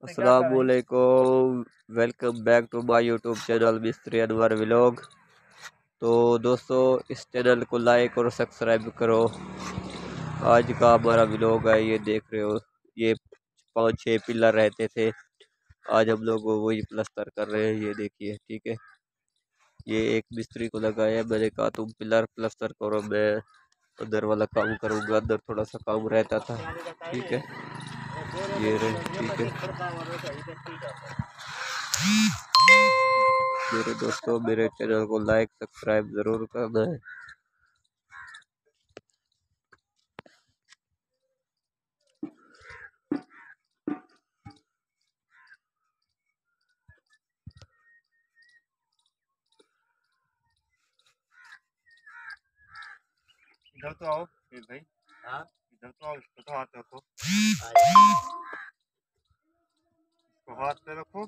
अस्सलामुअलैकुम। Welcome back to my YouTube channel Mistri Anwar vlog. तो दोस्तों, इस चैनल को लाइक और सब्सक्राइब करो। आज का हमारा व्लॉग है, ये देख रहे हो, ये 5-6 पिलर रहते थे। आज हम लोग वही प्लस्तर कर रहे हैं, ये देखिए। ठीक है, ये एक मिस्त्री को लगाया, मैंने कहा तुम पिलर प्लस्तर करो, मैं अंदर वाला काम करूँगा। अंदर थोड़ा सा काम रहता था। ठीक है, ये रहे। ठीक है मेरे दोस्तों, मेरे चैनल को लाइक सब्सक्राइब जरूर करना है। इधर तो आओ फिर भाई। हाँ, इधर तो आओ, इसको तो हाथ रखो, इसको हाथ पे रखो।